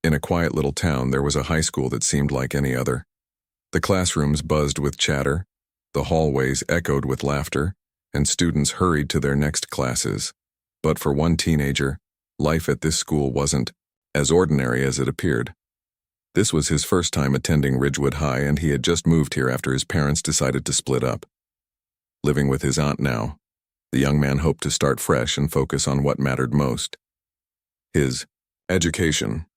In a quiet little town, there was a high school that seemed like any other. The classrooms buzzed with chatter, the hallways echoed with laughter, and students hurried to their next classes. But for one teenager, life at this school wasn't as ordinary as it appeared. This was his first time attending Ridgewood High, and he had just moved here after his parents decided to split up. Living with his aunt now, the young man hoped to start fresh and focus on what mattered most: his education.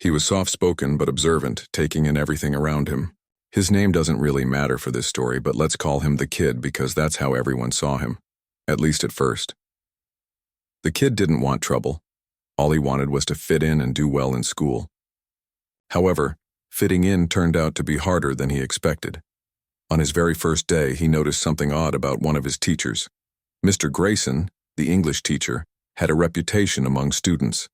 He was soft-spoken but observant, taking in everything around him. His name doesn't really matter for this story, but let's call him the Kid because that's how everyone saw him, at least at first. The Kid didn't want trouble. All he wanted was to fit in and do well in school. However, fitting in turned out to be harder than he expected. On his very first day, he noticed something odd about one of his teachers. Mr. Grayson, the English teacher, had a reputation among students.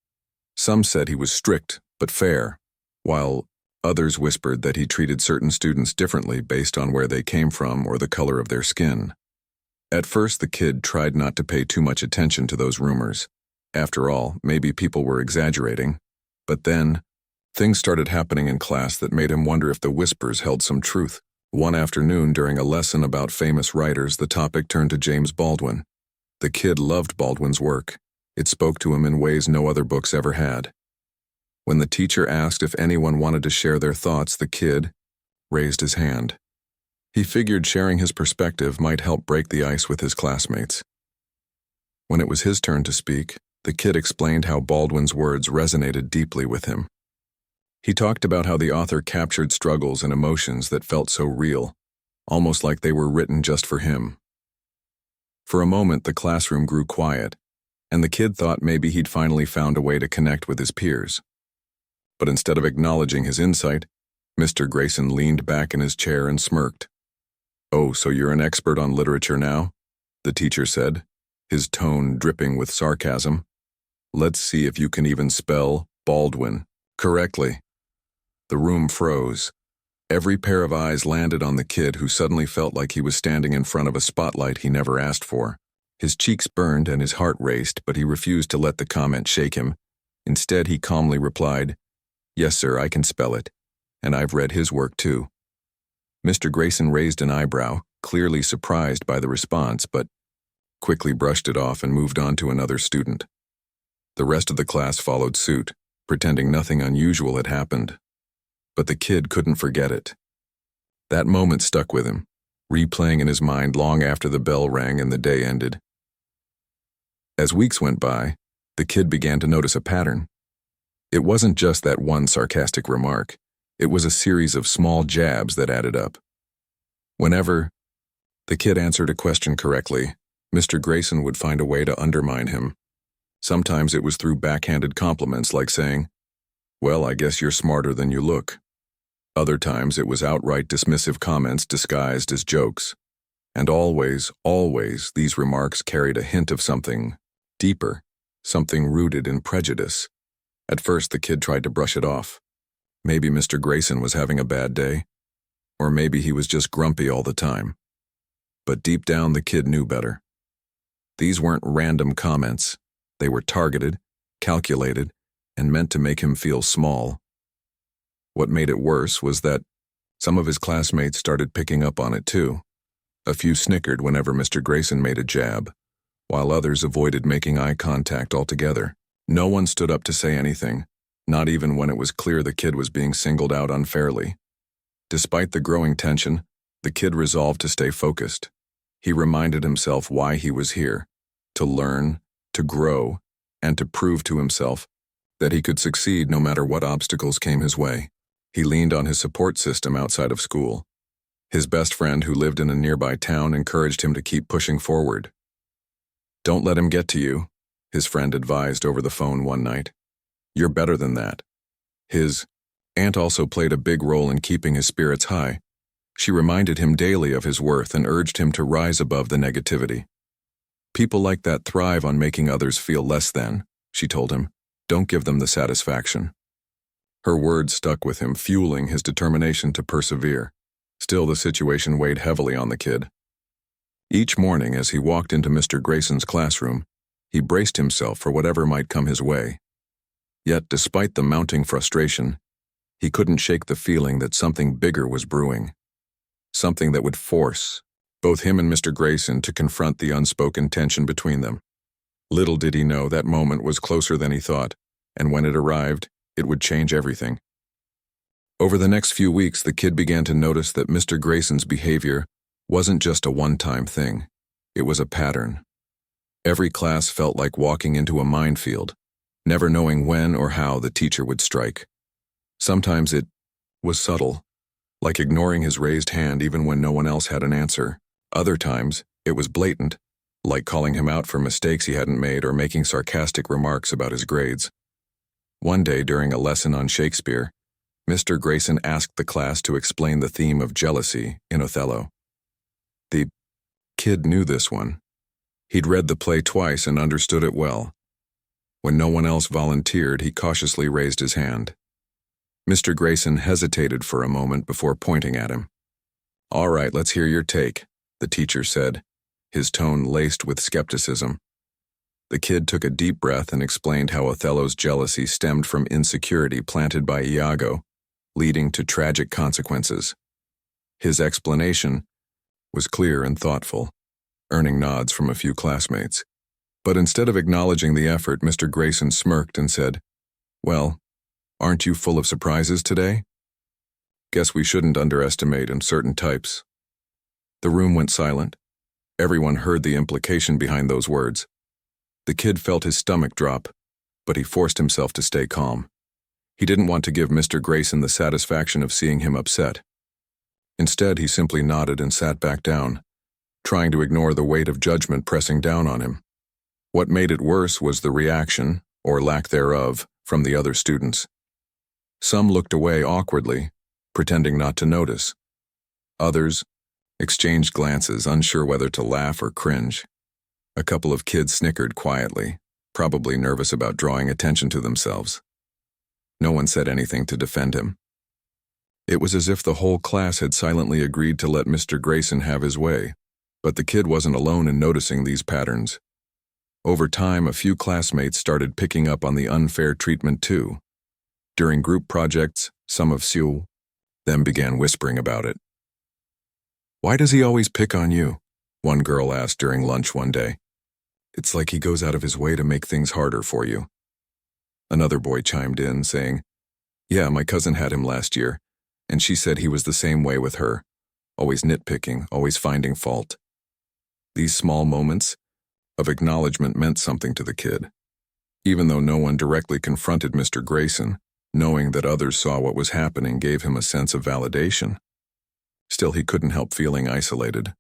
Some said he was strict but fair, while others whispered that he treated certain students differently based on where they came from or the color of their skin. At first, the Kid tried not to pay too much attention to those rumors. After all, maybe people were exaggerating. But then, things started happening in class that made him wonder if the whispers held some truth. One afternoon, during a lesson about famous writers, the topic turned to James Baldwin. The Kid loved Baldwin's work. It spoke to him in ways no other books ever had. When the teacher asked if anyone wanted to share their thoughts, the Kid raised his hand. He figured sharing his perspective might help break the ice with his classmates. When it was his turn to speak, the Kid explained how Baldwin's words resonated deeply with him. He talked about how the author captured struggles and emotions that felt so real, almost like they were written just for him. For a moment, the classroom grew quiet, and the Kid thought maybe he'd finally found a way to connect with his peers. But instead of acknowledging his insight, Mr. Grayson leaned back in his chair and smirked. "Oh, so you're an expert on literature now?" the teacher said, his tone dripping with sarcasm. "Let's see if you can even spell Baldwin correctly." The room froze. Every pair of eyes landed on the Kid, who suddenly felt like he was standing in front of a spotlight he never asked for. His cheeks burned and his heart raced, but he refused to let the comment shake him. Instead, he calmly replied, "Yes, sir, I can spell it, and I've read his work too." Mr. Grayson raised an eyebrow, clearly surprised by the response, but quickly brushed it off and moved on to another student. The rest of the class followed suit, pretending nothing unusual had happened. But the Kid couldn't forget it. That moment stuck with him, replaying in his mind long after the bell rang and the day ended. As weeks went by, the Kid began to notice a pattern. It wasn't just that one sarcastic remark. It was a series of small jabs that added up. Whenever the Kid answered a question correctly, Mr. Grayson would find a way to undermine him. Sometimes it was through backhanded compliments like saying, "Well, I guess you're smarter than you look." Other times it was outright dismissive comments disguised as jokes. And always, these remarks carried a hint of something deeper, something rooted in prejudice. At first, the Kid tried to brush it off. Maybe Mr. Grayson was having a bad day, or maybe he was just grumpy all the time. But deep down, the Kid knew better. These weren't random comments. They were targeted, calculated, and meant to make him feel small. What made it worse was that some of his classmates started picking up on it too. A few snickered whenever Mr. Grayson made a jab, while others avoided making eye contact altogether. No one stood up to say anything, not even when it was clear the Kid was being singled out unfairly. Despite the growing tension, the Kid resolved to stay focused. He reminded himself why he was here: to learn, to grow, and to prove to himself that he could succeed no matter what obstacles came his way. He leaned on his support system outside of school. His best friend, who lived in a nearby town, encouraged him to keep pushing forward. "Don't let him get to you," his friend advised over the phone one night. "You're better than that." His aunt also played a big role in keeping his spirits high. She reminded him daily of his worth and urged him to rise above the negativity. "People like that thrive on making others feel less than," she told him. "Don't give them the satisfaction." Her words stuck with him, fueling his determination to persevere. Still, the situation weighed heavily on the Kid. Each morning, as he walked into Mr. Grayson's classroom, he braced himself for whatever might come his way. Yet, despite the mounting frustration, he couldn't shake the feeling that something bigger was brewing. Something that would force both him and Mr. Grayson to confront the unspoken tension between them. Little did he know that moment was closer than he thought, and when it arrived, it would change everything. Over the next few weeks, the kid began to notice that Mr. Grayson's behavior wasn't just a one-time thing. It was a pattern. Every class felt like walking into a minefield, never knowing when or how the teacher would strike. Sometimes it was subtle, like ignoring his raised hand even when no one else had an answer. Other times, it was blatant, like calling him out for mistakes he hadn't made or making sarcastic remarks about his grades. One day during a lesson on Shakespeare, Mr. Grayson asked the class to explain the theme of jealousy in Othello. The kid knew this one. He'd read the play twice and understood it well. When no one else volunteered, he cautiously raised his hand. Mr. Grayson hesitated for a moment before pointing at him. "All right, let's hear your take," the teacher said, his tone laced with skepticism. The kid took a deep breath and explained how Othello's jealousy stemmed from insecurity planted by Iago, leading to tragic consequences. His explanation was clear and thoughtful, earning nods from a few classmates. But instead of acknowledging the effort, Mr. Grayson smirked and said, "Well, aren't you full of surprises today? Guess we shouldn't underestimate certain types." The room went silent. Everyone heard the implication behind those words. The kid felt his stomach drop, but he forced himself to stay calm. He didn't want to give Mr. Grayson the satisfaction of seeing him upset. Instead, he simply nodded and sat back down, trying to ignore the weight of judgment pressing down on him. What made it worse was the reaction, or lack thereof, from the other students. Some looked away awkwardly, pretending not to notice. Others exchanged glances, unsure whether to laugh or cringe. A couple of kids snickered quietly, probably nervous about drawing attention to themselves. No one said anything to defend him. It was as if the whole class had silently agreed to let Mr. Grayson have his way, but the kid wasn't alone in noticing these patterns. Over time, a few classmates started picking up on the unfair treatment too. During group projects, some of them began whispering about it. "Why does he always pick on you?" one girl asked during lunch one day. "It's like he goes out of his way to make things harder for you." Another boy chimed in, saying, "Yeah, my cousin had him last year, and she said he was the same way with her, always nitpicking, always finding fault." These small moments of acknowledgement meant something to the kid. Even though no one directly confronted Mr. Grayson, knowing that others saw what was happening gave him a sense of validation. Still, he couldn't help feeling isolated.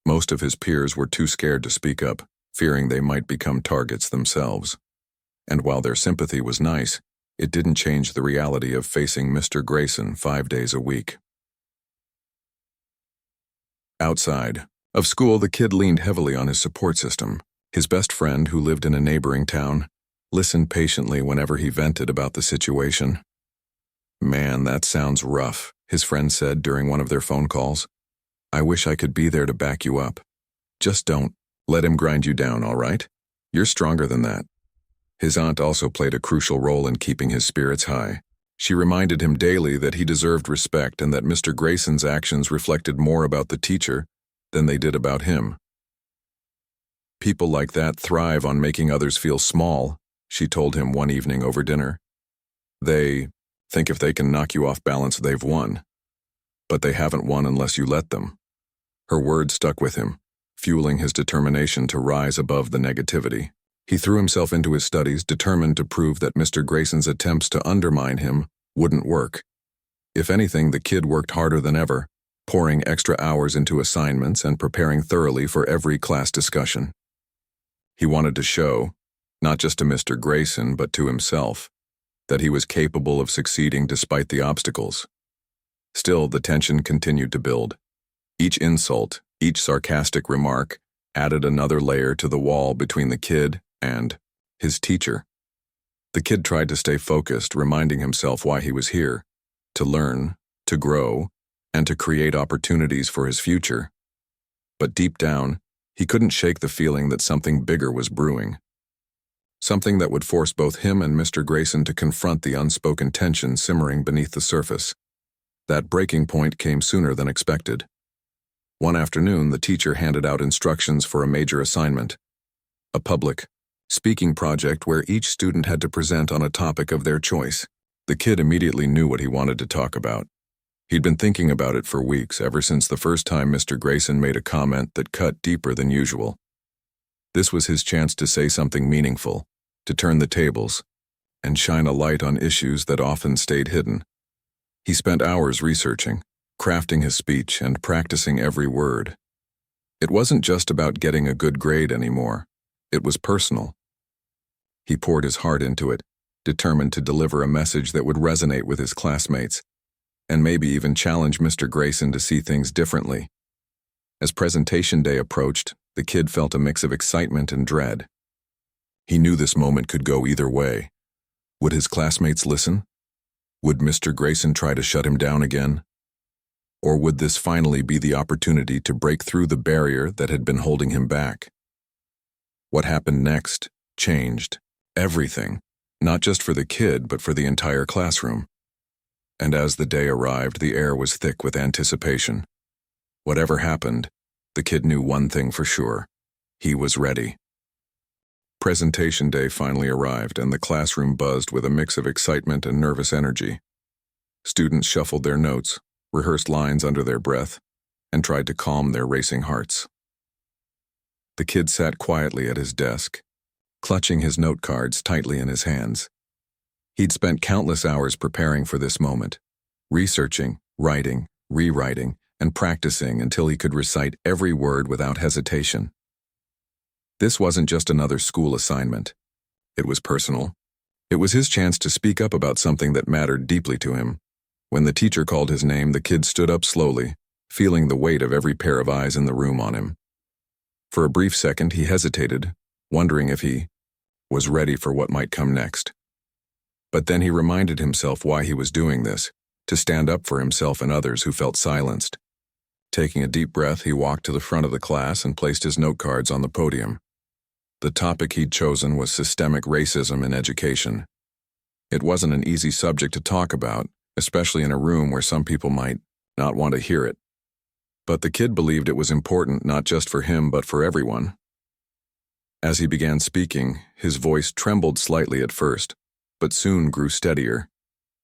Most of his peers were too scared to speak up, fearing they might become targets themselves. And while their sympathy was nice, it didn't change the reality of facing Mr. Grayson 5 days a week. Outside of school, the kid leaned heavily on his support system. His best friend, who lived in a neighboring town, listened patiently whenever he vented about the situation. "Man, that sounds rough," his friend said during one of their phone calls. "I wish I could be there to back you up. Just don't let him grind you down, all right? You're stronger than that." His aunt also played a crucial role in keeping his spirits high. She reminded him daily that he deserved respect and that Mr. Grayson's actions reflected more about the teacher than they did about him. "People like that thrive on making others feel small," she told him one evening over dinner. "They think if they can knock you off balance, they've won. But they haven't won unless you let them." Her words stuck with him, fueling his determination to rise above the negativity. He threw himself into his studies, determined to prove that Mr. Grayson's attempts to undermine him wouldn't work. If anything, the kid worked harder than ever, pouring extra hours into assignments and preparing thoroughly for every class discussion. He wanted to show, not just to Mr. Grayson but to himself, that he was capable of succeeding despite the obstacles. Still, the tension continued to build. Each insult, each sarcastic remark, added another layer to the wall between the kid and his teacher. The kid tried to stay focused, reminding himself why he was here: to learn, to grow, and to create opportunities for his future. But deep down, he couldn't shake the feeling that something bigger was brewing. something that would force both him and Mr. Grayson to confront the unspoken tension simmering beneath the surface. That breaking point came sooner than expected. One afternoon, the teacher handed out instructions for a major assignment, a public speaking project where each student had to present on a topic of their choice. The kid immediately knew what he wanted to talk about. He'd been thinking about it for weeks, ever since the first time Mr. Grayson made a comment that cut deeper than usual. This was his chance to say something meaningful, to turn the tables, and shine a light on issues that often stayed hidden. He spent hours researching, crafting his speech, and practicing every word. It wasn't just about getting a good grade anymore. It was personal. He poured his heart into it, determined to deliver a message that would resonate with his classmates, and maybe even challenge Mr. Grayson to see things differently. As presentation day approached, the kid felt a mix of excitement and dread. He knew this moment could go either way. Would his classmates listen? Would Mr. Grayson try to shut him down again? Or would this finally be the opportunity to break through the barrier that had been holding him back? What happened next changed everything, not just for the kid, but for the entire classroom. And as the day arrived, the air was thick with anticipation. Whatever happened, the kid knew one thing for sure. He was ready. Presentation day finally arrived, and the classroom buzzed with a mix of excitement and nervous energy. Students shuffled their notes, rehearsed lines under their breath, and tried to calm their racing hearts. The kid sat quietly at his desk, clutching his note cards tightly in his hands. He'd spent countless hours preparing for this moment, researching, writing, rewriting, and practicing until he could recite every word without hesitation. This wasn't just another school assignment. It was personal. It was his chance to speak up about something that mattered deeply to him. When the teacher called his name, the kid stood up slowly, feeling the weight of every pair of eyes in the room on him. For a brief second, he hesitated, wondering if he was ready for what might come next. But then he reminded himself why he was doing this, to stand up for himself and others who felt silenced. Taking a deep breath, he walked to the front of the class and placed his note cards on the podium. The topic he'd chosen was systemic racism in education. It wasn't an easy subject to talk about, especially in a room where some people might not want to hear it. But the kid believed it was important not just for him but for everyone. As he began speaking, his voice trembled slightly at first, but soon grew steadier.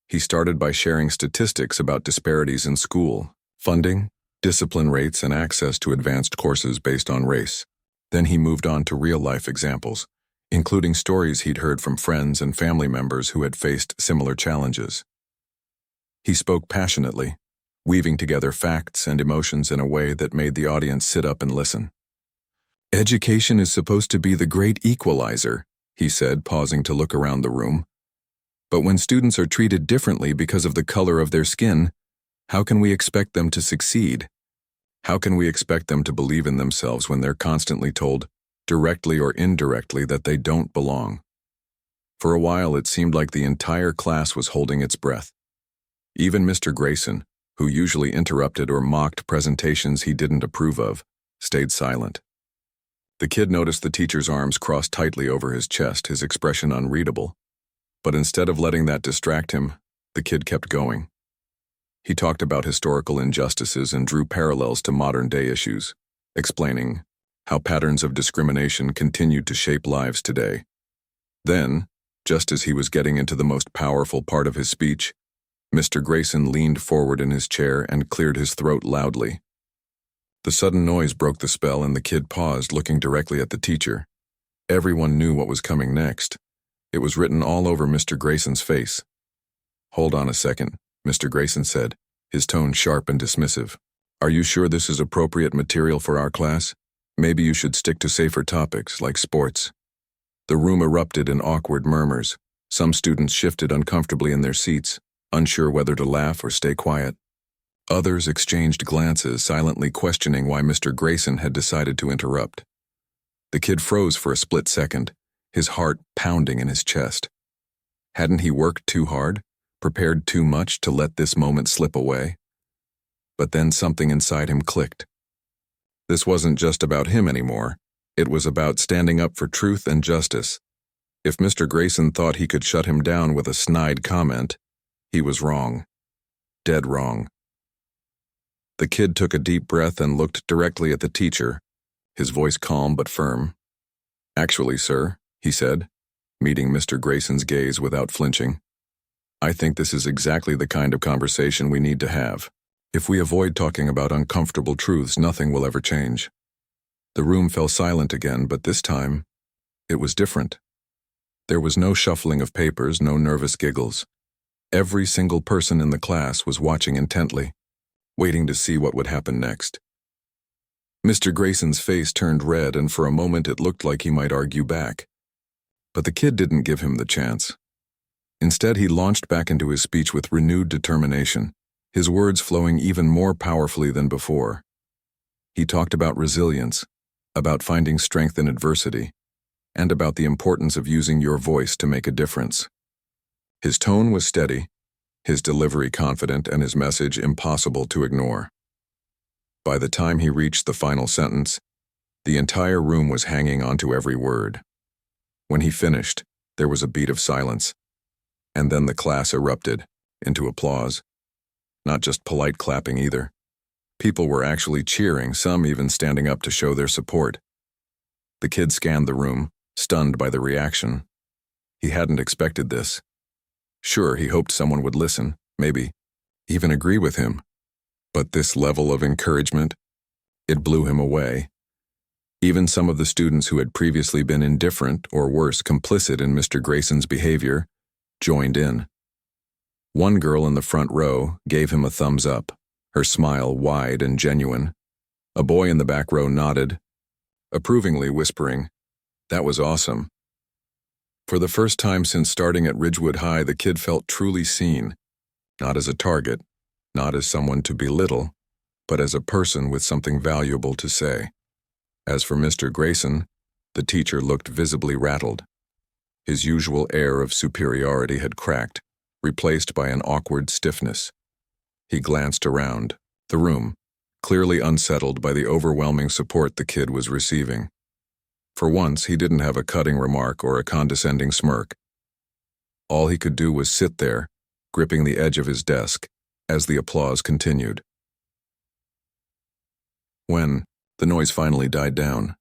He started by sharing statistics about disparities in school, funding, discipline rates, and access to advanced courses based on race. Then he moved on to real-life examples, including stories he'd heard from friends and family members who had faced similar challenges. He spoke passionately, weaving together facts and emotions in a way that made the audience sit up and listen. "Education is supposed to be the great equalizer," he said, pausing to look around the room. "But when students are treated differently because of the color of their skin, how can we expect them to succeed? How can we expect them to believe in themselves when they're constantly told, directly or indirectly, that they don't belong?" For a while, it seemed like the entire class was holding its breath. Even Mr. Grayson, who usually interrupted or mocked presentations he didn't approve of, stayed silent. The kid noticed the teacher's arms crossed tightly over his chest, his expression unreadable. But instead of letting that distract him, the kid kept going. He talked about historical injustices and drew parallels to modern-day issues, explaining how patterns of discrimination continued to shape lives today. Then, just as he was getting into the most powerful part of his speech, Mr. Grayson leaned forward in his chair and cleared his throat loudly. The sudden noise broke the spell, and the kid paused, looking directly at the teacher. Everyone knew what was coming next. It was written all over Mr. Grayson's face. "Hold on a second," Mr. Grayson said, his tone sharp and dismissive. "Are you sure this is appropriate material for our class? Maybe you should stick to safer topics, like sports." The room erupted in awkward murmurs. Some students shifted uncomfortably in their seats, unsure whether to laugh or stay quiet. Others exchanged glances, silently questioning why Mr. Grayson had decided to interrupt. The kid froze for a split second, his heart pounding in his chest. Hadn't he worked too hard, prepared too much to let this moment slip away? But then something inside him clicked. This wasn't just about him anymore. It was about standing up for truth and justice. If Mr. Grayson thought he could shut him down with a snide comment, he was wrong. Dead wrong. The kid took a deep breath and looked directly at the teacher, his voice calm but firm. "Actually, sir," he said, meeting Mr. Grayson's gaze without flinching, "I think this is exactly the kind of conversation we need to have. If we avoid talking about uncomfortable truths, nothing will ever change." The room fell silent again, but this time, it was different. There was no shuffling of papers, no nervous giggles. Every single person in the class was watching intently, waiting to see what would happen next. Mr. Grayson's face turned red, and for a moment it looked like he might argue back. But the kid didn't give him the chance. Instead, he launched back into his speech with renewed determination, his words flowing even more powerfully than before. He talked about resilience, about finding strength in adversity, and about the importance of using your voice to make a difference. His tone was steady, his delivery confident, and his message impossible to ignore. By the time he reached the final sentence, the entire room was hanging onto every word. When he finished, there was a beat of silence, and then the class erupted into applause. Not just polite clapping either. People were actually cheering, some even standing up to show their support. The kid scanned the room, stunned by the reaction. He hadn't expected this. Sure, he hoped someone would listen, maybe even agree with him. But this level of encouragement, it blew him away. Even some of the students who had previously been indifferent, or worse, complicit in Mr. Grayson's behavior, joined in. One girl in the front row gave him a thumbs up, her smile wide and genuine. A boy in the back row nodded, approvingly whispering, "That was awesome." For the first time since starting at Ridgewood High, the kid felt truly seen, not as a target, not as someone to belittle, but as a person with something valuable to say. As for Mr. Grayson, the teacher looked visibly rattled. His usual air of superiority had cracked, replaced by an awkward stiffness. He glanced around the room, clearly unsettled by the overwhelming support the kid was receiving. For once, he didn't have a cutting remark or a condescending smirk. All he could do was sit there, gripping the edge of his desk, as the applause continued. When the noise finally died down,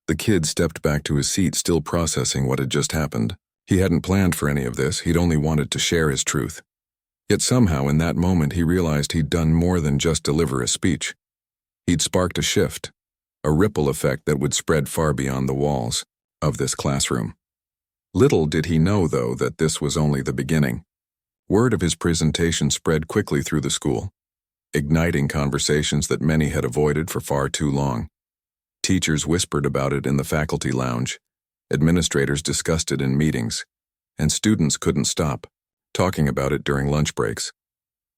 the kid stepped back to his seat, still processing what had just happened. He hadn't planned for any of this, he'd only wanted to share his truth. Yet somehow in that moment he realized he'd done more than just deliver a speech. He'd sparked a shift, a ripple effect that would spread far beyond the walls of this classroom. Little did he know, though, that this was only the beginning. Word of his presentation spread quickly through the school, igniting conversations that many had avoided for far too long. Teachers whispered about it in the faculty lounge, administrators discussed it in meetings, and students couldn't stop talking about it during lunch breaks.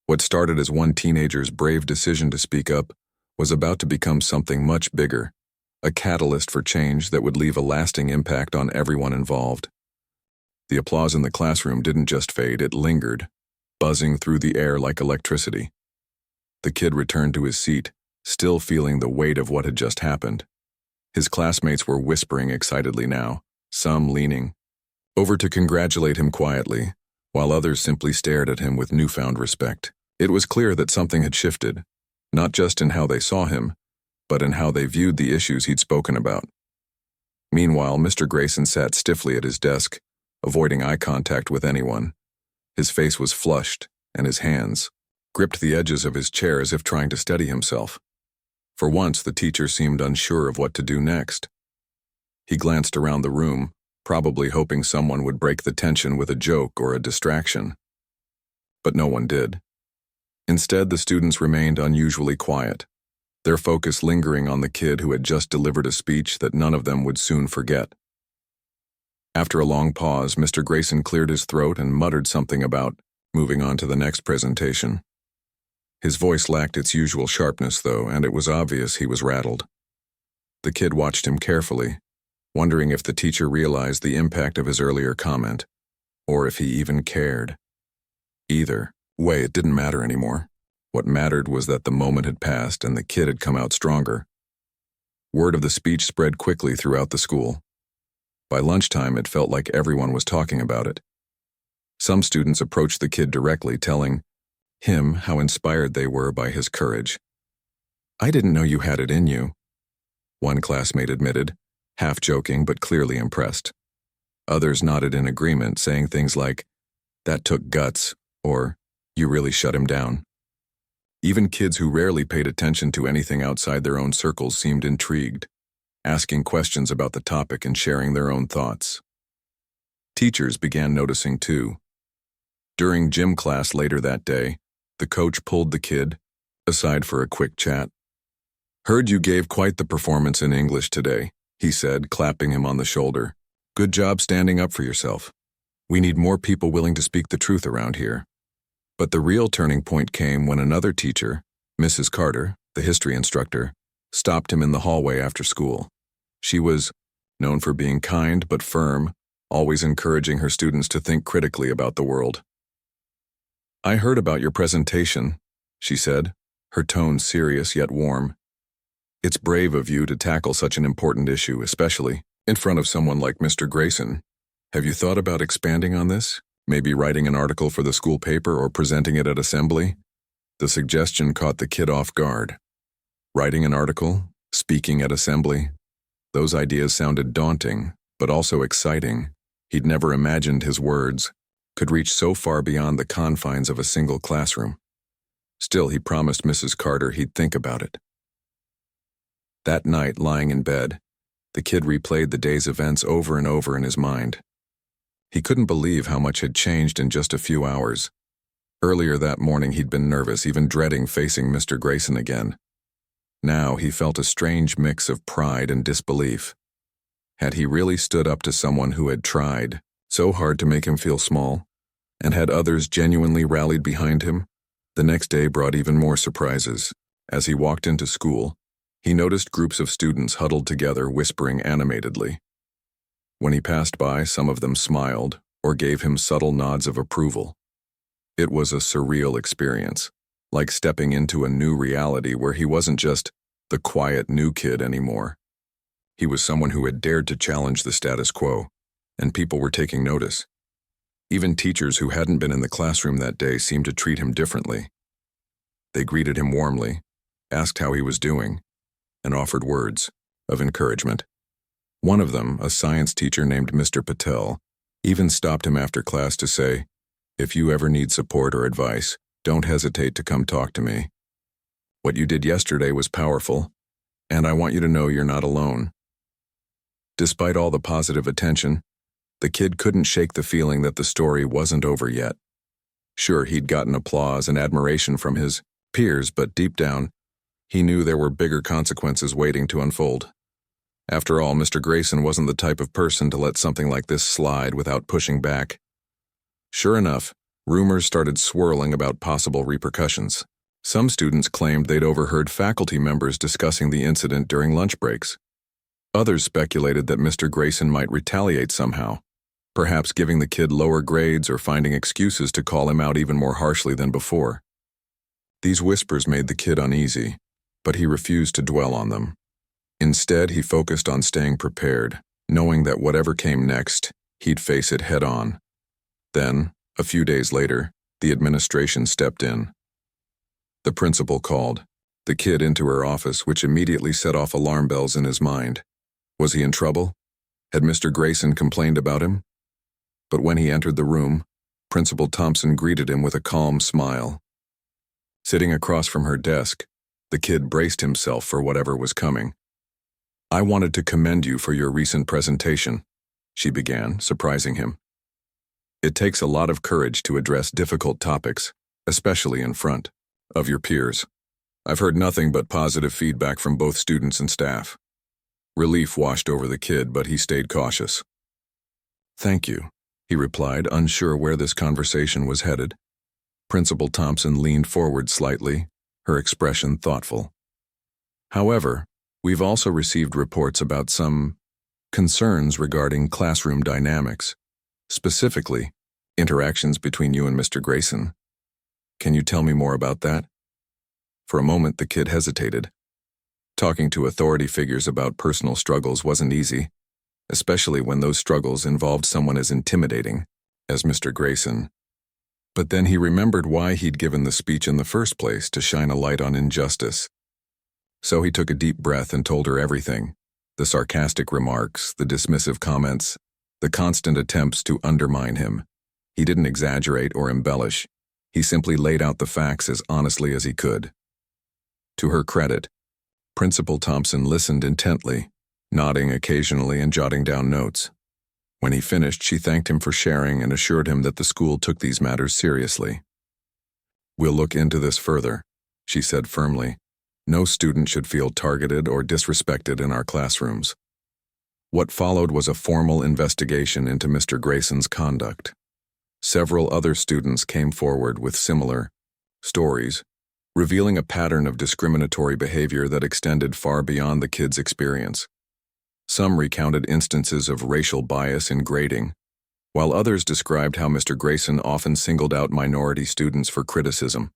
What started as one teenager's brave decision to speak up was about to become something much bigger, a catalyst for change that would leave a lasting impact on everyone involved. The applause in the classroom didn't just fade, it lingered, buzzing through the air like electricity. The kid returned to his seat, still feeling the weight of what had just happened. His classmates were whispering excitedly now, some leaning over to congratulate him quietly, while others simply stared at him with newfound respect. It was clear that something had shifted, not just in how they saw him, but in how they viewed the issues he'd spoken about. Meanwhile, Mr. Grayson sat stiffly at his desk, avoiding eye contact with anyone. His face was flushed, and his hands gripped the edges of his chair as if trying to steady himself. For once, the teacher seemed unsure of what to do next. He glanced around the room, probably hoping someone would break the tension with a joke or a distraction. But no one did. Instead, the students remained unusually quiet, their focus lingering on the kid who had just delivered a speech that none of them would soon forget. After a long pause, Mr. Grayson cleared his throat and muttered something about moving on to the next presentation. His voice lacked its usual sharpness, though, and it was obvious he was rattled. The kid watched him carefully, wondering if the teacher realized the impact of his earlier comment, or if he even cared. Either way, it didn't matter anymore. What mattered was that the moment had passed and the kid had come out stronger. Word of the speech spread quickly throughout the school. By lunchtime, it felt like everyone was talking about it. Some students approached the kid directly, telling him how inspired they were by his courage. "I didn't know you had it in you," one classmate admitted, half joking but clearly impressed. Others nodded in agreement, saying things like, "That took guts," or "You really shut him down." Even kids who rarely paid attention to anything outside their own circles seemed intrigued, asking questions about the topic and sharing their own thoughts. Teachers began noticing too. During gym class later that day, the coach pulled the kid aside for a quick chat. "Heard you gave quite the performance in English today," he said, clapping him on the shoulder. "Good job standing up for yourself. We need more people willing to speak the truth around here." But the real turning point came when another teacher, Mrs. Carter, the history instructor, stopped him in the hallway after school. She was known for being kind but firm, always encouraging her students to think critically about the world. "I heard about your presentation," she said, her tone serious yet warm. "It's brave of you to tackle such an important issue, especially in front of someone like Mr. Grayson. Have you thought about expanding on this? Maybe writing an article for the school paper or presenting it at assembly?" The suggestion caught the kid off guard. Writing an article, speaking at assembly, those ideas sounded daunting, but also exciting. He'd never imagined his words could reach so far beyond the confines of a single classroom. Still, he promised Mrs. Carter he'd think about it. That night, lying in bed, the kid replayed the day's events over and over in his mind. He couldn't believe how much had changed in just a few hours. Earlier that morning he'd been nervous, even dreading facing Mr. Grayson again. Now he felt a strange mix of pride and disbelief. Had he really stood up to someone who had tried so hard to make him feel small, and had others genuinely rallied behind him? The next day brought even more surprises. As he walked into school, he noticed groups of students huddled together, whispering animatedly. When he passed by, some of them smiled or gave him subtle nods of approval. It was a surreal experience, like stepping into a new reality where he wasn't just the quiet new kid anymore. He was someone who had dared to challenge the status quo, and people were taking notice. Even teachers who hadn't been in the classroom that day seemed to treat him differently. They greeted him warmly, asked how he was doing, and offered words of encouragement. One of them, a science teacher named Mr. Patel, even stopped him after class to say, "If you ever need support or advice, don't hesitate to come talk to me. What you did yesterday was powerful, and I want you to know you're not alone." Despite all the positive attention, the kid couldn't shake the feeling that the story wasn't over yet. Sure, he'd gotten applause and admiration from his peers, but deep down, he knew there were bigger consequences waiting to unfold. After all, Mr. Grayson wasn't the type of person to let something like this slide without pushing back. Sure enough, rumors started swirling about possible repercussions. Some students claimed they'd overheard faculty members discussing the incident during lunch breaks. Others speculated that Mr. Grayson might retaliate somehow, perhaps giving the kid lower grades or finding excuses to call him out even more harshly than before. These whispers made the kid uneasy, but he refused to dwell on them. Instead, he focused on staying prepared, knowing that whatever came next, he'd face it head-on. Then, a few days later, the administration stepped in. The principal called the kid into her office, which immediately set off alarm bells in his mind. Was he in trouble? Had Mr. Grayson complained about him? But when he entered the room, Principal Thompson greeted him with a calm smile. Sitting across from her desk, the kid braced himself for whatever was coming. "I wanted to commend you for your recent presentation," she began, surprising him. "It takes a lot of courage to address difficult topics, especially in front of your peers. I've heard nothing but positive feedback from both students and staff." Relief washed over the kid, but he stayed cautious. "Thank you," he replied, unsure where this conversation was headed. Principal Thompson leaned forward slightly, her expression thoughtful. "However, we've also received reports about some concerns regarding classroom dynamics, specifically interactions between you and Mr. Grayson. Can you tell me more about that?" For a moment, the kid hesitated. Talking to authority figures about personal struggles wasn't easy, especially when those struggles involved someone as intimidating as Mr. Grayson. But then he remembered why he'd given the speech in the first place, to shine a light on injustice. So he took a deep breath and told her everything: the sarcastic remarks, the dismissive comments, the constant attempts to undermine him. He didn't exaggerate or embellish. He simply laid out the facts as honestly as he could. To her credit, Principal Thompson listened intently, nodding occasionally and jotting down notes. When he finished, she thanked him for sharing and assured him that the school took these matters seriously. "We'll look into this further," she said firmly. "No student should feel targeted or disrespected in our classrooms." What followed was a formal investigation into Mr. Grayson's conduct. Several other students came forward with similar stories, revealing a pattern of discriminatory behavior that extended far beyond the kid's experience. Some recounted instances of racial bias in grading, while others described how Mr. Grayson often singled out minority students for criticism.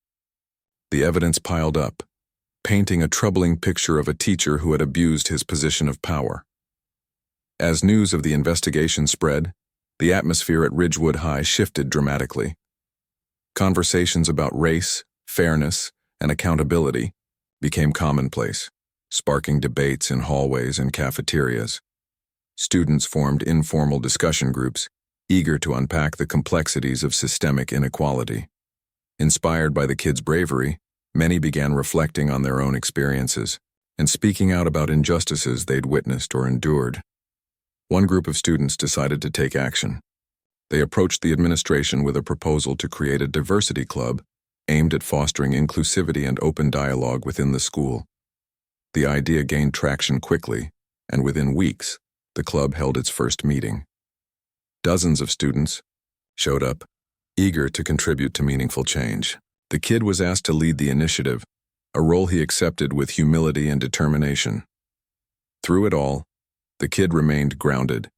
The evidence piled up, painting a troubling picture of a teacher who had abused his position of power. As news of the investigation spread, the atmosphere at Ridgewood High shifted dramatically. Conversations about race, fairness, and accountability became commonplace, sparking debates in hallways and cafeterias. Students formed informal discussion groups, eager to unpack the complexities of systemic inequality. Inspired by the kids' bravery, many began reflecting on their own experiences and speaking out about injustices they'd witnessed or endured. One group of students decided to take action. They approached the administration with a proposal to create a diversity club aimed at fostering inclusivity and open dialogue within the school. The idea gained traction quickly, and within weeks, the club held its first meeting. Dozens of students showed up, eager to contribute to meaningful change. The kid was asked to lead the initiative, a role he accepted with humility and determination. Through it all, the kid remained grounded,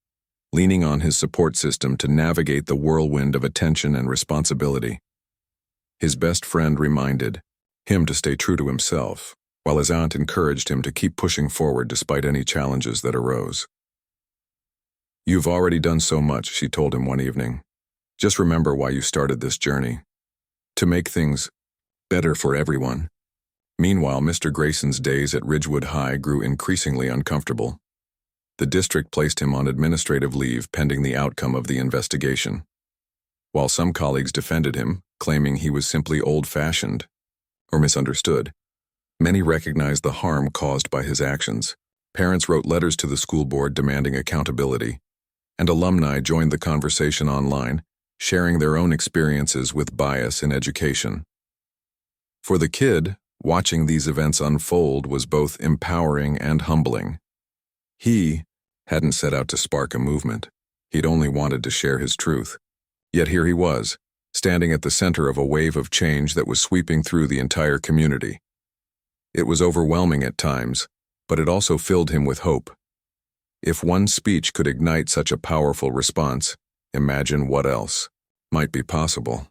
leaning on his support system to navigate the whirlwind of attention and responsibility. His best friend reminded him to stay true to himself, while his aunt encouraged him to keep pushing forward despite any challenges that arose. "You've already done so much," she told him one evening. "Just remember why you started this journey: to make things better for everyone." Meanwhile, Mr. Grayson's days at Ridgewood High grew increasingly uncomfortable. The district placed him on administrative leave pending the outcome of the investigation. While some colleagues defended him, claiming he was simply old-fashioned or misunderstood, many recognized the harm caused by his actions. Parents wrote letters to the school board demanding accountability, and alumni joined the conversation online, sharing their own experiences with bias in education. For the kid, watching these events unfold was both empowering and humbling. He hadn't set out to spark a movement. He'd only wanted to share his truth. Yet here he was, standing at the center of a wave of change that was sweeping through the entire community. It was overwhelming at times, but it also filled him with hope. If one speech could ignite such a powerful response, imagine what else might be possible.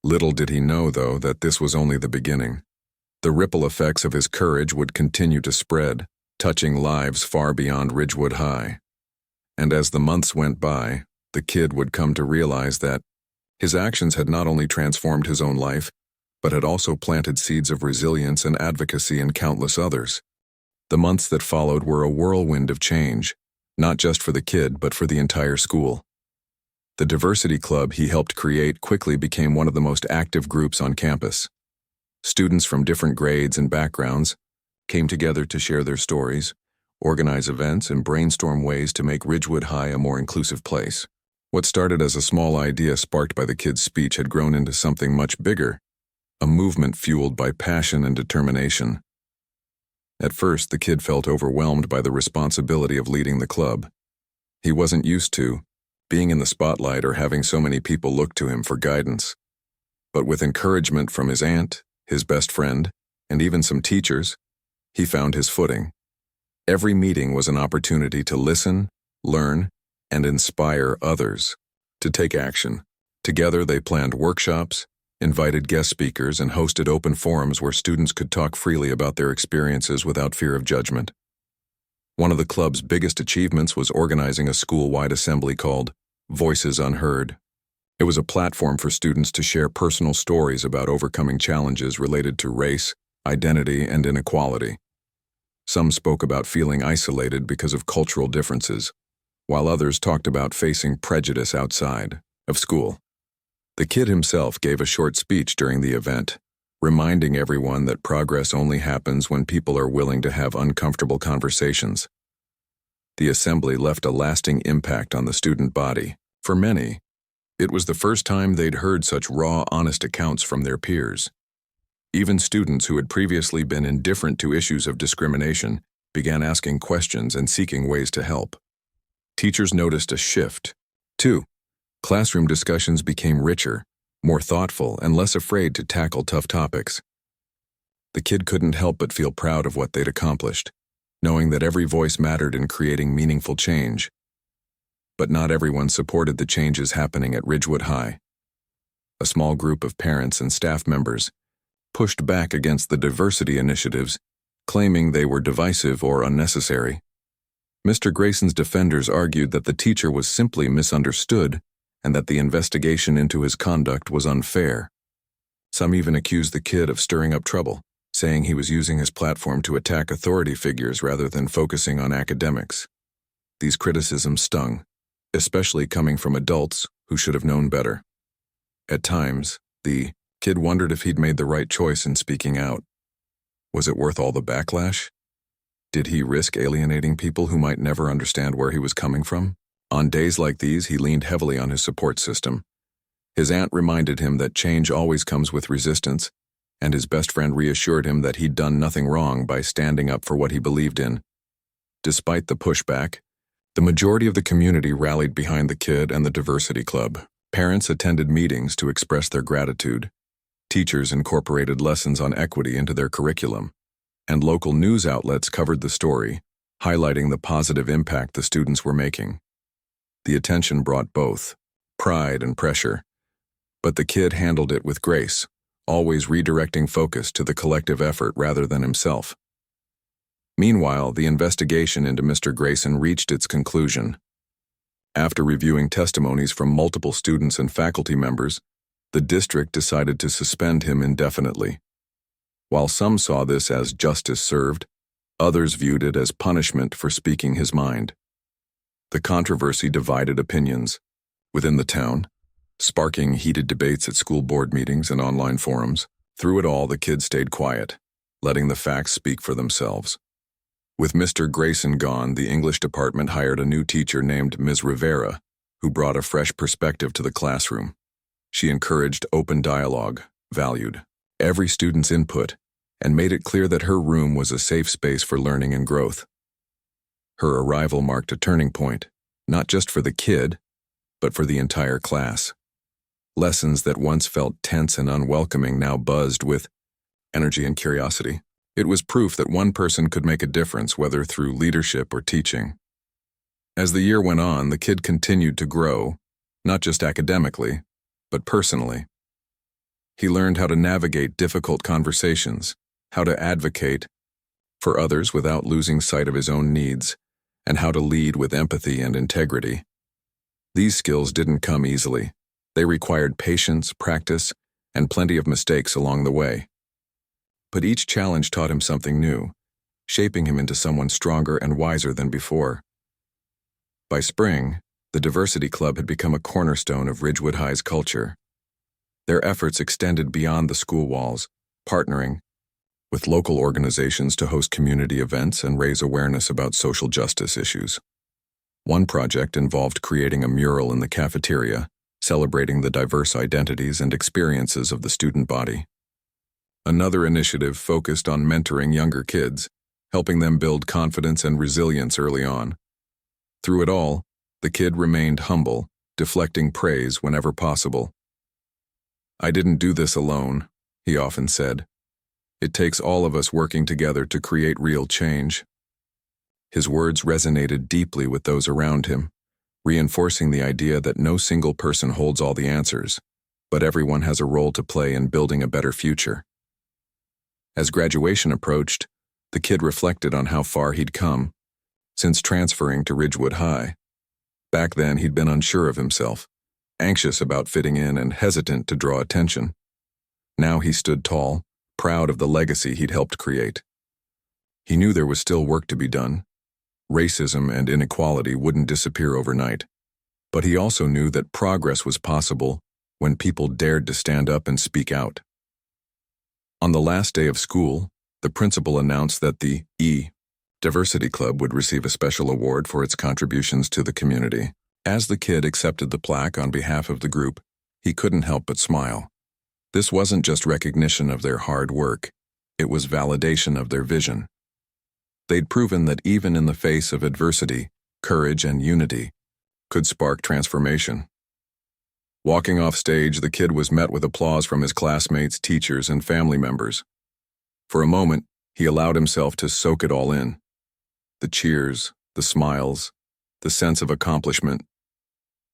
Little did he know, though, that this was only the beginning. The ripple effects of his courage would continue to spread, touching lives far beyond Ridgewood High. And as the months went by, the kid would come to realize that his actions had not only transformed his own life, but had also planted seeds of resilience and advocacy in countless others. The months that followed were a whirlwind of change, not just for the kid, but for the entire school. The diversity club he helped create quickly became one of the most active groups on campus. Students from different grades and backgrounds came together to share their stories, organize events, and brainstorm ways to make Ridgewood High a more inclusive place. What started as a small idea sparked by the kid's speech had grown into something much bigger, a movement fueled by passion and determination. At first, the kid felt overwhelmed by the responsibility of leading the club. He wasn't used to being in the spotlight or having so many people look to him for guidance. But with encouragement from his aunt, his best friend, and even some teachers, he found his footing. Every meeting was an opportunity to listen, learn, and inspire others to take action. Together, they planned workshops, invited guest speakers, and hosted open forums where students could talk freely about their experiences without fear of judgment. One of the club's biggest achievements was organizing a school-wide assembly called Voices Unheard. It was a platform for students to share personal stories about overcoming challenges related to race, identity, and inequality. Some spoke about feeling isolated because of cultural differences, while others talked about facing prejudice outside of school. The kid himself gave a short speech during the event, reminding everyone that progress only happens when people are willing to have uncomfortable conversations. The assembly left a lasting impact on the student body. For many, it was the first time they'd heard such raw, honest accounts from their peers. Even students who had previously been indifferent to issues of discrimination began asking questions and seeking ways to help. Teachers noticed a shift, too. Classroom discussions became richer, more thoughtful, and less afraid to tackle tough topics. The kid couldn't help but feel proud of what they'd accomplished, knowing that every voice mattered in creating meaningful change. But not everyone supported the changes happening at Ridgewood High. A small group of parents and staff members pushed back against the diversity initiatives, claiming they were divisive or unnecessary. Mr. Grayson's defenders argued that the teacher was simply misunderstood and that the investigation into his conduct was unfair. Some even accused the kid of stirring up trouble, saying he was using his platform to attack authority figures rather than focusing on academics. These criticisms stung, especially coming from adults who should have known better. At times, the kid wondered if he'd made the right choice in speaking out. Was it worth all the backlash? Did he risk alienating people who might never understand where he was coming from? On days like these, he leaned heavily on his support system. His aunt reminded him that change always comes with resistance, and his best friend reassured him that he'd done nothing wrong by standing up for what he believed in. Despite the pushback, the majority of the community rallied behind the kid and the diversity club. Parents attended meetings to express their gratitude. Teachers incorporated lessons on equity into their curriculum, and local news outlets covered the story, highlighting the positive impact the students were making. The attention brought both pride and pressure, but the kid handled it with grace, always redirecting focus to the collective effort rather than himself. Meanwhile, the investigation into Mr. Grayson reached its conclusion. After reviewing testimonies from multiple students and faculty members, the district decided to suspend him indefinitely. While some saw this as justice served, others viewed it as punishment for speaking his mind. The controversy divided opinions within the town, sparking heated debates at school board meetings and online forums. Through it all, the kid stayed quiet, letting the facts speak for themselves. With Mr. Grayson gone, the English department hired a new teacher named Ms. Rivera, who brought a fresh perspective to the classroom. She encouraged open dialogue, valued every student's input, and made it clear that her room was a safe space for learning and growth. Her arrival marked a turning point, not just for the kid, but for the entire class. Lessons that once felt tense and unwelcoming now buzzed with energy and curiosity. It was proof that one person could make a difference, whether through leadership or teaching. As the year went on, the kid continued to grow, not just academically, but personally. He learned how to navigate difficult conversations, how to advocate for others without losing sight of his own needs, and how to lead with empathy and integrity. These skills didn't come easily. They required patience, practice, and plenty of mistakes along the way. But each challenge taught him something new, shaping him into someone stronger and wiser than before. By spring, the Diversity Club had become a cornerstone of Ridgewood High's culture. Their efforts extended beyond the school walls, partnering with local organizations to host community events and raise awareness about social justice issues. One project involved creating a mural in the cafeteria, celebrating the diverse identities and experiences of the student body. Another initiative focused on mentoring younger kids, helping them build confidence and resilience early on. Through it all, the kid remained humble, deflecting praise whenever possible. "I didn't do this alone," he often said. "It takes all of us working together to create real change." His words resonated deeply with those around him, reinforcing the idea that no single person holds all the answers, but everyone has a role to play in building a better future. As graduation approached, the kid reflected on how far he'd come. since transferring to Ridgewood High. Back then, he'd been unsure of himself, anxious about fitting in and hesitant to draw attention. Now he stood tall, proud of the legacy he'd helped create. He knew there was still work to be done. Racism and inequality wouldn't disappear overnight. But he also knew that progress was possible when people dared to stand up and speak out. On the last day of school, the principal announced that the Diversity Club would receive a special award for its contributions to the community. As the kid accepted the plaque on behalf of the group, he couldn't help but smile. This wasn't just recognition of their hard work, it was validation of their vision. They'd proven that even in the face of adversity, courage and unity could spark transformation. Walking off stage, the kid was met with applause from his classmates, teachers, and family members. For a moment, he allowed himself to soak it all in. The cheers, the smiles, the sense of accomplishment.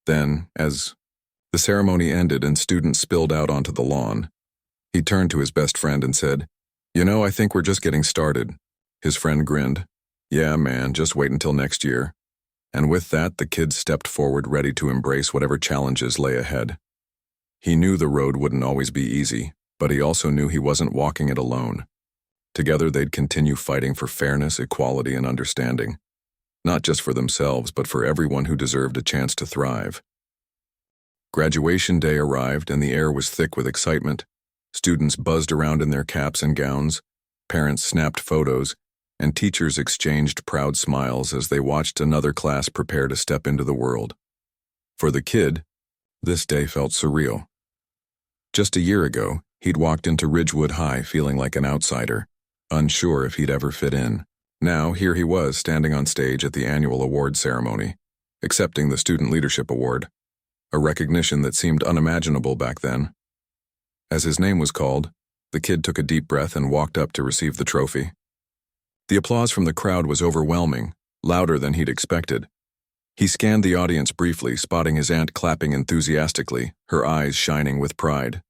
Then, as the ceremony ended and students spilled out onto the lawn, he turned to his best friend and said, "You know, I think we're just getting started." His friend grinned. "Yeah, man, just wait until next year." And with that, the kid stepped forward ready to embrace whatever challenges lay ahead. He knew the road wouldn't always be easy, but he also knew he wasn't walking it alone. Together, they'd continue fighting for fairness, equality, and understanding. Not just for themselves, but for everyone who deserved a chance to thrive. Graduation day arrived, and the air was thick with excitement. Students buzzed around in their caps and gowns, parents snapped photos, and teachers exchanged proud smiles as they watched another class prepare to step into the world. For the kid, this day felt surreal. Just a year ago, he'd walked into Ridgewood High feeling like an outsider, unsure if he'd ever fit in. Now, here he was standing on stage at the annual award ceremony, accepting the Student Leadership Award, a recognition that seemed unimaginable back then. As his name was called, the kid took a deep breath and walked up to receive the trophy. The applause from the crowd was overwhelming, louder than he'd expected. He scanned the audience briefly, spotting his aunt clapping enthusiastically, her eyes shining with pride.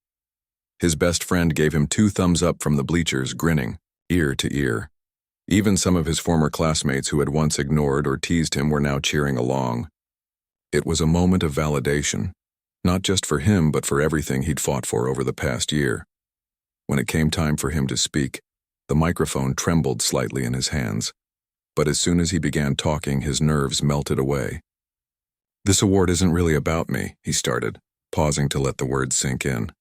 His best friend gave him 2 thumbs up from the bleachers, grinning, ear to ear. Even some of his former classmates who had once ignored or teased him were now cheering along. It was a moment of validation, not just for him but for everything he'd fought for over the past year. When it came time for him to speak, the microphone trembled slightly in his hands, but as soon as he began talking, his nerves melted away. "This award isn't really about me," he started, pausing to let the words sink in.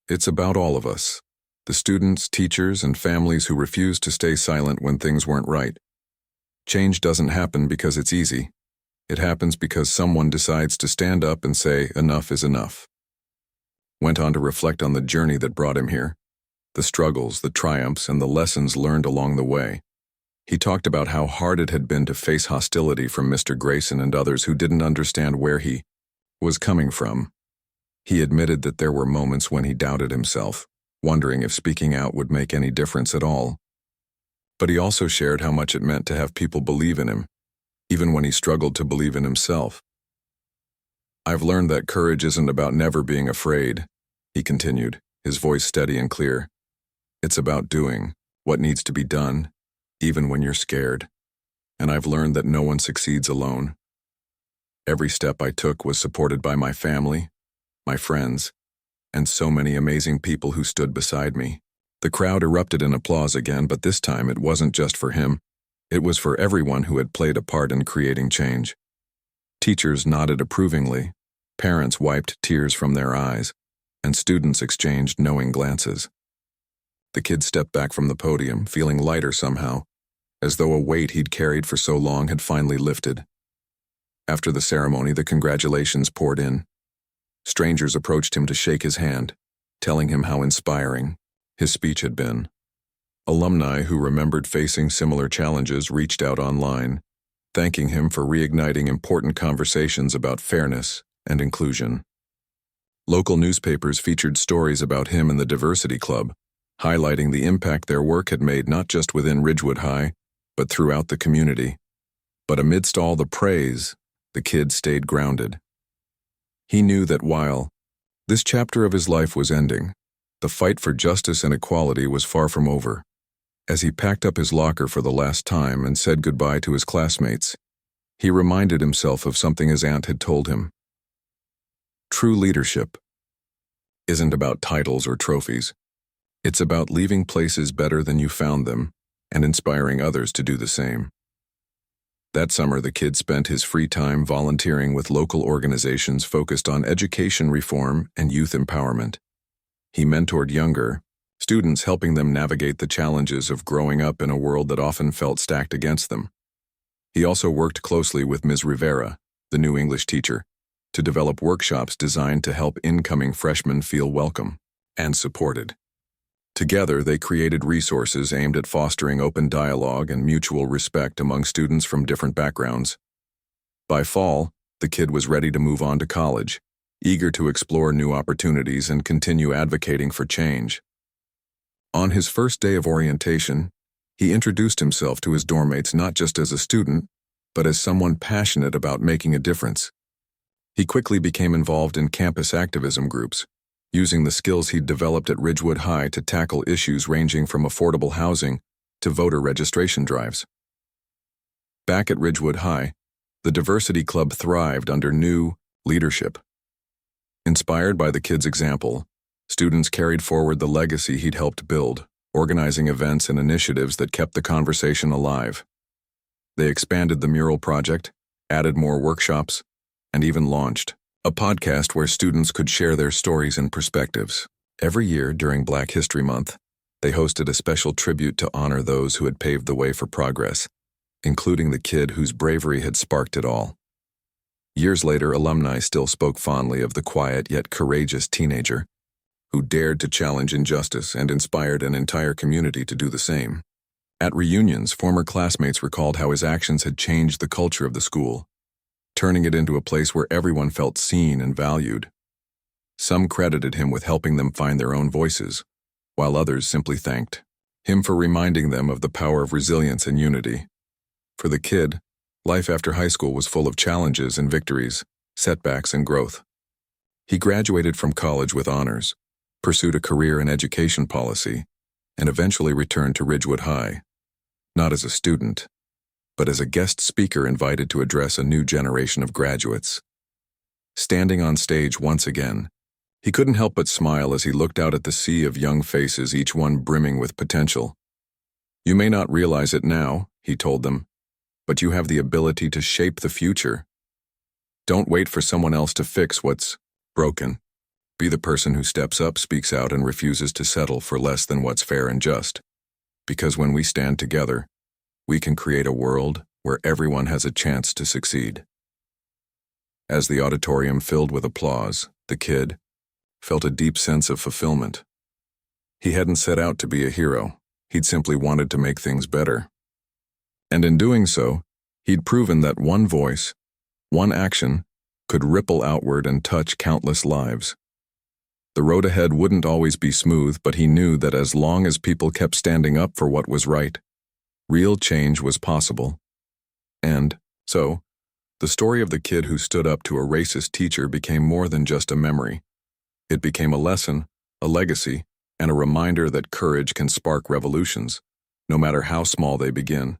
"It's about all of us, the students, teachers, and families who refused to stay silent when things weren't right. Change doesn't happen because it's easy. It happens because someone decides to stand up and say, 'Enough is enough.'" Went on to reflect on the journey that brought him here, the struggles, the triumphs, and the lessons learned along the way. He talked about how hard it had been to face hostility from Mr. Grayson and others who didn't understand where he was coming from. He admitted that there were moments when he doubted himself, wondering if speaking out would make any difference at all. But he also shared how much it meant to have people believe in him, even when he struggled to believe in himself. "I've learned that courage isn't about never being afraid," he continued, his voice steady and clear. "It's about doing what needs to be done, even when you're scared. And I've learned that no one succeeds alone. Every step I took was supported by my family, my friends, and so many amazing people who stood beside me." The crowd erupted in applause again, but this time it wasn't just for him. It was for everyone who had played a part in creating change. Teachers nodded approvingly, parents wiped tears from their eyes, and students exchanged knowing glances. The kid stepped back from the podium, feeling lighter somehow, as though a weight he'd carried for so long had finally lifted. After the ceremony, the congratulations poured in. Strangers approached him to shake his hand, telling him how inspiring his speech had been. Alumni who remembered facing similar challenges reached out online, thanking him for reigniting important conversations about fairness and inclusion. Local newspapers featured stories about him and the Diversity Club, highlighting the impact their work had made not just within Ridgewood High, but throughout the community. But amidst all the praise, the kid stayed grounded. He knew that while this chapter of his life was ending, the fight for justice and equality was far from over. As he packed up his locker for the last time and said goodbye to his classmates, he reminded himself of something his aunt had told him. True leadership isn't about titles or trophies. It's about leaving places better than you found them and inspiring others to do the same. That summer, the kid spent his free time volunteering with local organizations focused on education reform and youth empowerment. He mentored younger students, helping them navigate the challenges of growing up in a world that often felt stacked against them. He also worked closely with Ms. Rivera, the new English teacher, to develop workshops designed to help incoming freshmen feel welcome and supported. Together, they created resources aimed at fostering open dialogue and mutual respect among students from different backgrounds. By fall, the kid was ready to move on to college, eager to explore new opportunities and continue advocating for change. On his first day of orientation, he introduced himself to his dormmates not just as a student, but as someone passionate about making a difference. He quickly became involved in campus activism groups, using the skills he'd developed at Ridgewood High to tackle issues ranging from affordable housing to voter registration drives. Back at Ridgewood High, the Diversity Club thrived under new leadership. Inspired by the kid's example, students carried forward the legacy he'd helped build, organizing events and initiatives that kept the conversation alive. They expanded the mural project, added more workshops, and even launched a podcast where students could share their stories and perspectives. Every year during Black History Month, they hosted a special tribute to honor those who had paved the way for progress, including the kid whose bravery had sparked it all. Years later, alumni still spoke fondly of the quiet yet courageous teenager who dared to challenge injustice and inspired an entire community to do the same. At reunions, former classmates recalled how his actions had changed the culture of the school, turning it into a place where everyone felt seen and valued. Some credited him with helping them find their own voices, while others simply thanked him for reminding them of the power of resilience and unity. For the kid, life after high school was full of challenges and victories, setbacks and growth. He graduated from college with honors, pursued a career in education policy, and eventually returned to Ridgewood High, not as a student, but as a guest speaker invited to address a new generation of graduates. Standing on stage once again, he couldn't help but smile as he looked out at the sea of young faces, each one brimming with potential. "You may not realize it now," he told them, "but you have the ability to shape the future. Don't wait for someone else to fix what's broken. Be the person who steps up, speaks out, and refuses to settle for less than what's fair and just. Because when we stand together, we can create a world where everyone has a chance to succeed." As the auditorium filled with applause, the kid felt a deep sense of fulfillment. He hadn't set out to be a hero. He'd simply wanted to make things better. And in doing so, he'd proven that one voice, one action, could ripple outward and touch countless lives. The road ahead wouldn't always be smooth, but he knew that as long as people kept standing up for what was right, real change was possible. And so, the story of the kid who stood up to a racist teacher became more than just a memory. It became a lesson, a legacy, and a reminder that courage can spark revolutions, no matter how small they begin.